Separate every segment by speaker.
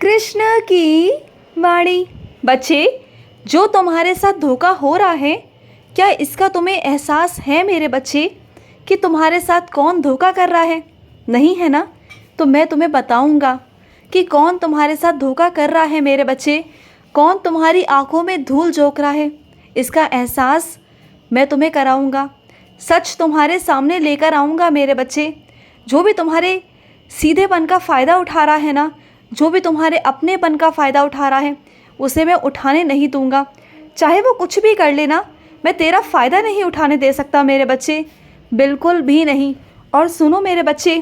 Speaker 1: कृष्ण की वाणी। बच्चे, जो तुम्हारे साथ धोखा हो रहा है, क्या इसका तुम्हें एहसास है मेरे बच्चे कि तुम्हारे साथ कौन धोखा कर रहा है? नहीं है ना? तो मैं तुम्हें बताऊंगा कि कौन तुम्हारे साथ धोखा कर रहा है मेरे बच्चे। कौन तुम्हारी आंखों में धूल झोंक रहा है, इसका एहसास मैं तुम्हें कराऊंगा। सच तुम्हारे सामने लेकर आऊँगा मेरे बच्चे। जो भी तुम्हारे सीधेपन का फ़ायदा उठा रहा है ना, जो भी तुम्हारे अपनेपन का फ़ायदा उठा रहा है, उसे मैं उठाने नहीं दूंगा। चाहे वो कुछ भी कर लेना, मैं तेरा फ़ायदा नहीं उठाने दे सकता मेरे बच्चे, बिल्कुल भी नहीं। और सुनो मेरे बच्चे,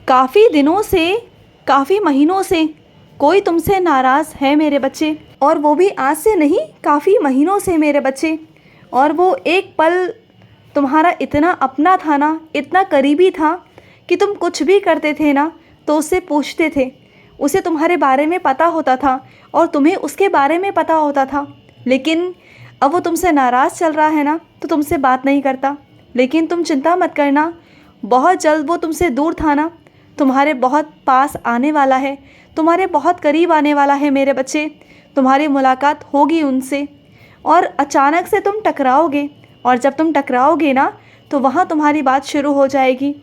Speaker 1: काफ़ी दिनों से, काफ़ी महीनों से कोई तुमसे नाराज़ है मेरे बच्चे, और वो भी आज से नहीं, काफ़ी महीनों से मेरे बच्चे। और वो एक पल तुम्हारा इतना अपना था ना, इतना करीबी था कि तुम कुछ भी करते थे ना तो उससे पूछते थे। उसे तुम्हारे बारे में पता होता था और तुम्हें उसके बारे में पता होता था। लेकिन अब वो तुमसे नाराज़ चल रहा है ना, तो तुमसे बात नहीं करता। लेकिन तुम चिंता मत करना, बहुत जल्द वो तुमसे दूर था ना, तुम्हारे बहुत पास आने वाला है, तुम्हारे बहुत करीब आने वाला है मेरे बच्चे। तुम्हारी मुलाकात होगी उनसे और अचानक से तुम टकराओगे, और जब तुम टकराओगे ना तो वहाँ तुम्हारी बात शुरू हो जाएगी,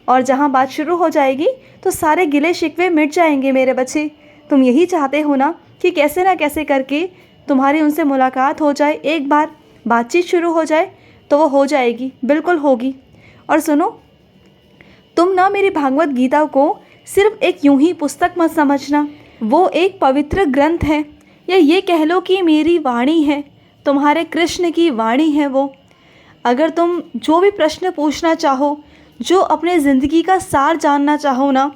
Speaker 1: और जहाँ बात शुरू हो जाएगी तो सारे गिले शिकवे मिट जाएंगे मेरे बच्चे। तुम यही चाहते हो ना कि कैसे ना कैसे करके तुम्हारी उनसे मुलाकात हो जाए, एक बार बातचीत शुरू हो जाए, तो वो हो जाएगी, बिल्कुल होगी। और सुनो, तुम ना मेरी भागवत गीता को सिर्फ एक यूं ही पुस्तक मत समझना। वो एक पवित्र ग्रंथ है, या ये कह लो कि मेरी वाणी है, तुम्हारे कृष्ण की वाणी है वो। अगर तुम जो भी प्रश्न पूछना चाहो, जो अपने ज़िंदगी का सार जानना चाहो ना,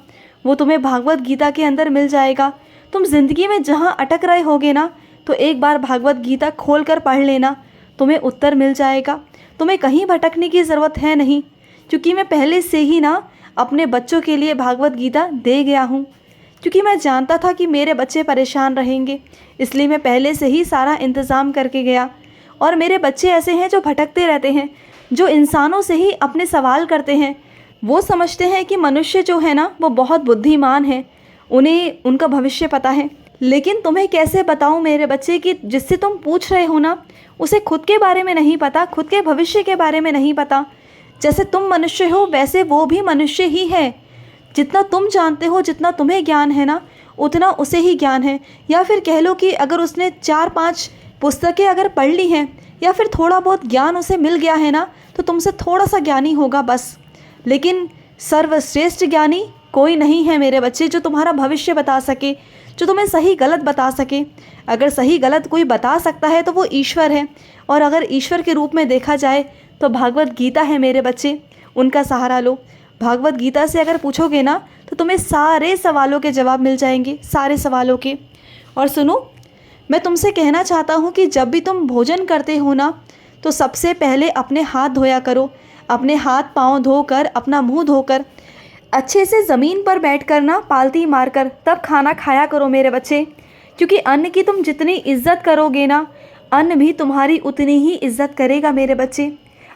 Speaker 1: वो तुम्हें भागवत गीता के अंदर मिल जाएगा। तुम ज़िंदगी में जहाँ अटक रहे होगे ना, तो एक बार भागवत गीता खोल कर पढ़ लेना, तुम्हें उत्तर मिल जाएगा। तुम्हें कहीं भटकने की ज़रूरत है नहीं, क्योंकि मैं पहले से ही ना अपने बच्चों के लिए भागवत गीता दे गया हूँ। क्योंकि मैं जानता था कि मेरे बच्चे परेशान रहेंगे, इसलिए मैं पहले से ही सारा इंतज़ाम करके गया। और मेरे बच्चे ऐसे हैं जो भटकते रहते हैं, जो इंसानों से ही अपने सवाल करते हैं। वो समझते हैं कि मनुष्य जो है ना, वो बहुत बुद्धिमान है, उन्हें उनका भविष्य पता है। लेकिन तुम्हें कैसे बताऊं मेरे बच्चे कि जिससे तुम पूछ रहे हो ना, उसे खुद के बारे में नहीं पता, खुद के भविष्य के बारे में नहीं पता। जैसे तुम मनुष्य हो, वैसे वो भी मनुष्य ही है। जितना तुम जानते हो, जितना तुम्हें ज्ञान है ना, उतना उसे ही ज्ञान है। या फिर कह लो कि अगर उसने 4-5 पुस्तकें अगर पढ़ ली हैं, या फिर थोड़ा बहुत ज्ञान उसे मिल गया है ना, तो तुमसे थोड़ा सा ज्ञानी होगा बस। लेकिन सर्वश्रेष्ठ ज्ञानी कोई नहीं है मेरे बच्चे, जो तुम्हारा भविष्य बता सके, जो तुम्हें सही गलत बता सके। अगर सही गलत कोई बता सकता है तो वो ईश्वर है, और अगर ईश्वर के रूप में देखा जाए तो भागवत गीता है मेरे बच्चे। उनका सहारा लो। भागवत गीता से अगर पूछोगे ना, तो तुम्हें सारे सवालों के जवाब मिल जाएंगे, सारे सवालों के। और सुनो, मैं तुमसे कहना चाहता हूँ कि जब भी तुम भोजन करते हो ना, तो सबसे पहले अपने हाथ धोया करो। अपने हाथ पाँव धोकर, अपना मुंह धोकर, अच्छे से ज़मीन पर बैठकर ना पालती मारकर तब खाना खाया करो मेरे बच्चे। क्योंकि अन्न की तुम जितनी इज्जत करोगे ना, अन्न भी तुम्हारी उतनी ही इज्जत करेगा मेरे बच्चे।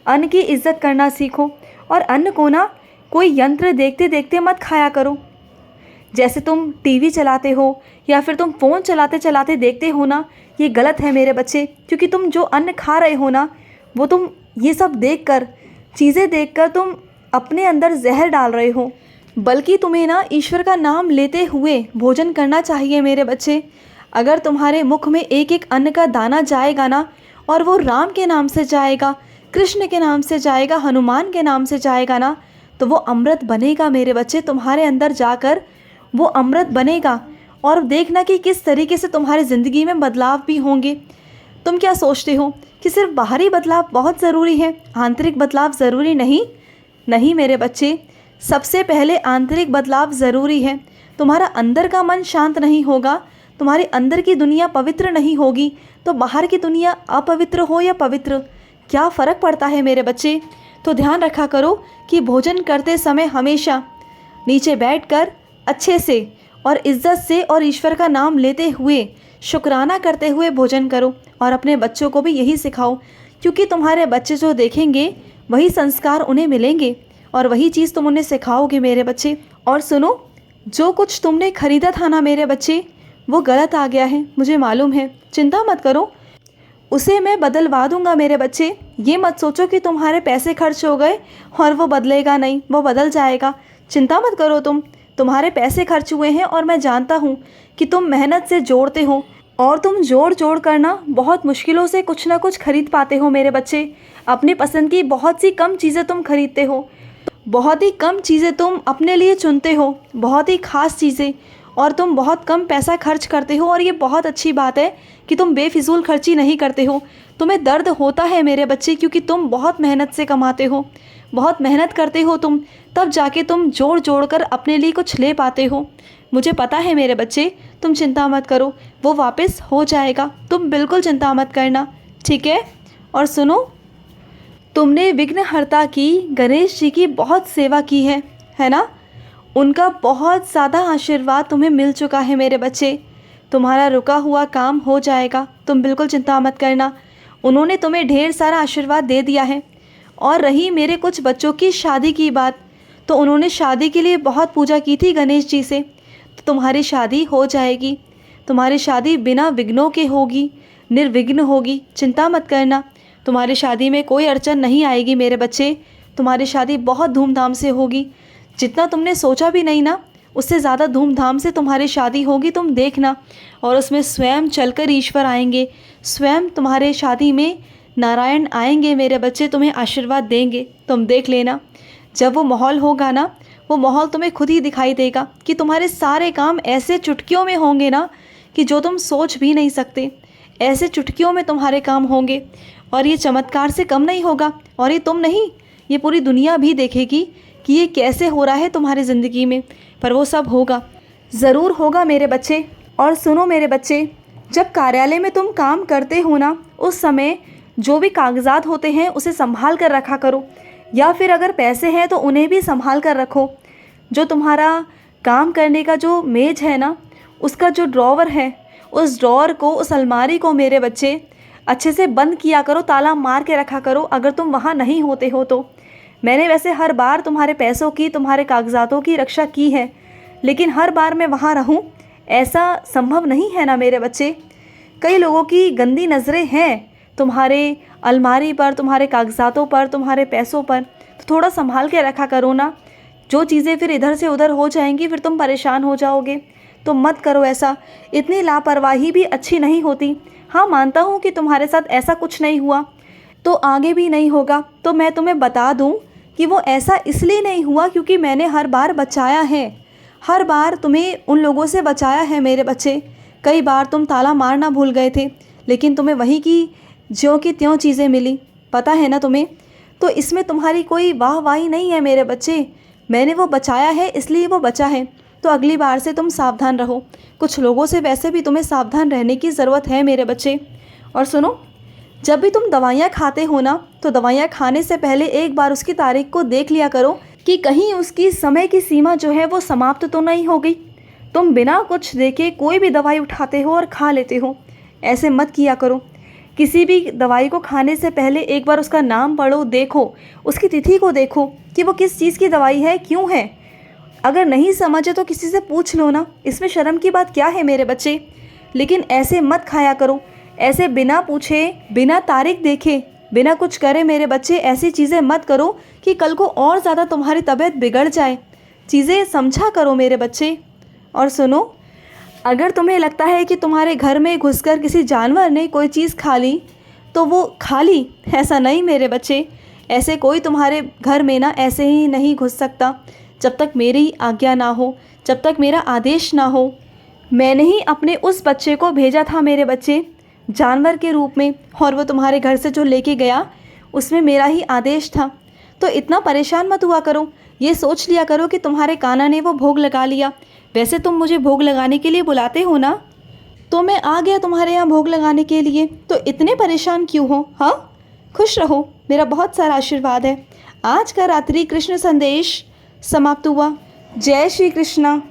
Speaker 1: अन्न की इज्जत करना सीखो, और अन्न को ना कोई यंत्र देखते देखते मत खाया करो। जैसे तुम टीवी चलाते हो या फिर तुम फ़ोन चलाते चलाते देखते हो ना, ये गलत है मेरे बच्चे। क्योंकि तुम जो अन्न खा रहे हो ना, वो तुम ये सब देखकर, चीज़ें देखकर तुम अपने अंदर जहर डाल रहे हो। बल्कि तुम्हें ना ईश्वर का नाम लेते हुए भोजन करना चाहिए मेरे बच्चे। अगर तुम्हारे मुख में एक एक अन्न का दाना जाएगा ना, और वो राम के नाम से जाएगा, कृष्ण के नाम से जाएगा, हनुमान के नाम से जाएगा ना, तो वो अमृत बनेगा मेरे बच्चे। तुम्हारे अंदर जाकर वो अमृत बनेगा, और देखना कि किस तरीके से तुम्हारी ज़िंदगी में बदलाव भी होंगे। तुम क्या सोचते हो कि सिर्फ बाहरी बदलाव बहुत ज़रूरी है, आंतरिक बदलाव ज़रूरी नहीं? नहीं मेरे बच्चे, सबसे पहले आंतरिक बदलाव ज़रूरी है। तुम्हारा अंदर का मन शांत नहीं होगा, तुम्हारे अंदर की दुनिया पवित्र नहीं होगी, तो बाहर की दुनिया अपवित्र हो या पवित्र, क्या फ़र्क पड़ता है मेरे बच्चे। तो ध्यान रखा करो कि भोजन करते समय हमेशा नीचे बैठकर अच्छे से और इज़्ज़त से और ईश्वर का नाम लेते हुए, शुक्राना करते हुए भोजन करो। और अपने बच्चों को भी यही सिखाओ, क्योंकि तुम्हारे बच्चे जो देखेंगे वही संस्कार उन्हें मिलेंगे, और वही चीज़ तुम उन्हें सिखाओगे मेरे बच्चे। और सुनो, जो कुछ तुमने खरीदा था ना मेरे बच्चे, वो गलत आ गया है, मुझे मालूम है। चिंता मत करो, उसे मैं बदलवा दूंगा मेरे बच्चे। ये मत सोचो कि तुम्हारे पैसे खर्च हो गए और वो बदलेगा नहीं, वो बदल जाएगा। चिंता मत करो तुम्हारे पैसे खर्च हुए हैं और मैं जानता हूँ कि तुम मेहनत से जोड़ते हो और तुम जोड़ जोड़ करना बहुत मुश्किलों से कुछ ना कुछ खरीद पाते हो मेरे बच्चे। अपनी पसंद की बहुत सी कम चीज़ें तुम खरीदते हो, बहुत ही कम चीज़ें तुम अपने लिए चुनते हो, बहुत ही ख़ास चीज़ें, और तुम बहुत कम पैसा खर्च करते हो। और ये बहुत अच्छी बात है कि तुम बेफिजूल खर्ची नहीं करते हो। तुम्हें दर्द होता है मेरे बच्चे, क्योंकि तुम बहुत मेहनत से कमाते हो, बहुत मेहनत करते हो तुम, तब जाके तुम जोड़ जोड़ कर अपने लिए कुछ ले पाते हो। मुझे पता है मेरे बच्चे, तुम चिंता मत करो, वो वापस हो जाएगा, तुम बिल्कुल चिंता मत करना, ठीक है। और सुनो, तुमने विघ्नहर्ता की, गणेश जी की बहुत सेवा की है ना। उनका बहुत ज़्यादा आशीर्वाद तुम्हें मिल चुका है मेरे बच्चे। तुम्हारा रुका हुआ काम हो जाएगा, तुम बिल्कुल चिंता मत करना। उन्होंने तुम्हें ढेर सारा आशीर्वाद दे दिया है। और रही मेरे कुछ बच्चों की शादी की बात, तो उन्होंने शादी के लिए बहुत पूजा की थी गणेश जी से, तो तुम्हारी शादी हो जाएगी। तुम्हारी शादी बिना विघ्नों के होगी, निर्विघ्न होगी, चिंता मत करना। तुम्हारी शादी में कोई अड़चन नहीं आएगी मेरे बच्चे। तुम्हारी शादी बहुत धूमधाम से होगी, जितना तुमने सोचा भी नहीं ना, उससे ज़्यादा धूमधाम से तुम्हारी शादी होगी, तुम देखना। और उसमें स्वयं चलकर ईश्वर आएंगे, स्वयं तुम्हारे शादी में नारायण आएंगे मेरे बच्चे, तुम्हें आशीर्वाद देंगे, तुम देख लेना। जब वो माहौल होगा ना, वो माहौल तुम्हें खुद ही दिखाई देगा कि तुम्हारे सारे काम ऐसे चुटकियों में होंगे ना कि जो तुम सोच भी नहीं सकते। ऐसे चुटकियों में तुम्हारे काम होंगे, और ये चमत्कार से कम नहीं होगा। और ये तुम नहीं, ये पूरी दुनिया भी देखेगी कि ये कैसे हो रहा है तुम्हारी ज़िंदगी में, पर वो सब होगा, ज़रूर होगा मेरे बच्चे। और सुनो मेरे बच्चे, जब कार्यालय में तुम काम करते हो ना, उस समय जो भी कागजात होते हैं उसे संभाल कर रखा करो, या फिर अगर पैसे हैं तो उन्हें भी संभाल कर रखो। जो तुम्हारा काम करने का जो मेज है ना, उसका जो ड्रॉवर है, उस ड्रॉवर को, उस अलमारी को मेरे बच्चे अच्छे से बंद किया करो, ताला मार के रखा करो अगर तुम वहाँ नहीं होते हो तो। मैंने वैसे हर बार तुम्हारे पैसों की, तुम्हारे कागजातों की रक्षा की है, लेकिन हर बार मैं वहाँ रहूँ ऐसा संभव नहीं है ना मेरे बच्चे। कई लोगों की गंदी नज़रें हैं तुम्हारे अलमारी पर, तुम्हारे कागजातों पर, तुम्हारे पैसों पर, तो थोड़ा संभाल के रखा करो ना। जो चीज़ें फिर इधर से उधर हो जाएंगी, फिर तुम परेशान हो जाओगे, तो मत करो ऐसा। इतनी लापरवाही भी अच्छी नहीं होती। हाँ, मानता हूँ कि तुम्हारे साथ ऐसा कुछ नहीं हुआ, तो आगे भी नहीं होगा। तो मैं तुम्हें बता दूँ कि वो ऐसा इसलिए नहीं हुआ क्योंकि मैंने हर बार बचाया है, हर बार तुम्हें उन लोगों से बचाया है मेरे बच्चे। कई बार तुम ताला मारना भूल गए थे, लेकिन तुम्हें वहीं की ज्यों की त्यों चीज़ें मिली, पता है ना तुम्हें। तो इसमें तुम्हारी कोई वाहवाही नहीं है मेरे बच्चे, मैंने वो बचाया है इसलिए वो बचा है। तो अगली बार से तुम सावधान रहो। कुछ लोगों से वैसे भी तुम्हें सावधान रहने की ज़रूरत है मेरे बच्चे। और सुनो, जब भी तुम दवाइयाँ खाते हो ना, तो दवाइयाँ खाने से पहले एक बार उसकी तारीख को देख लिया करो कि कहीं उसकी समय की सीमा जो है वो समाप्त तो नहीं हो गई। तुम बिना कुछ देखे कोई भी दवाई उठाते हो और खा लेते हो, ऐसे मत किया करो। किसी भी दवाई को खाने से पहले एक बार उसका नाम पढ़ो, देखो उसकी तिथि को, देखो कि वो किस चीज़ की दवाई है, क्यों है। अगर नहीं समझे तो किसी से पूछ लो ना, इसमें शर्म की बात क्या है मेरे बच्चे। लेकिन ऐसे मत खाया करो, ऐसे बिना पूछे, बिना तारीख देखे, बिना कुछ करे मेरे बच्चे ऐसी चीज़ें मत करो कि कल को और ज़्यादा तुम्हारी तबीयत बिगड़ जाए। चीज़ें समझा करो मेरे बच्चे। और सुनो, अगर तुम्हें लगता है कि तुम्हारे घर में घुसकर किसी जानवर ने कोई चीज़ खा ली तो वो खा ली, ऐसा नहीं मेरे बच्चे। ऐसे कोई तुम्हारे घर में ना ऐसे ही नहीं घुस सकता जब तक मेरी आज्ञा ना हो, जब तक मेरा आदेश ना हो। मैंने ही अपने उस बच्चे को भेजा था मेरे बच्चे जानवर के रूप में, और वो तुम्हारे घर से जो लेके गया उसमें मेरा ही आदेश था। तो इतना परेशान मत हुआ करो, ये सोच लिया करो कि तुम्हारे कान्हा ने वो भोग लगा लिया। वैसे तुम मुझे भोग लगाने के लिए बुलाते हो ना, तो मैं आ गया तुम्हारे यहाँ भोग लगाने के लिए, तो इतने परेशान क्यों हो। हाँ, खुश रहो, मेरा बहुत सारा आशीर्वाद है। आज का रात्रि कृष्ण संदेश समाप्त हुआ। जय श्री कृष्णा।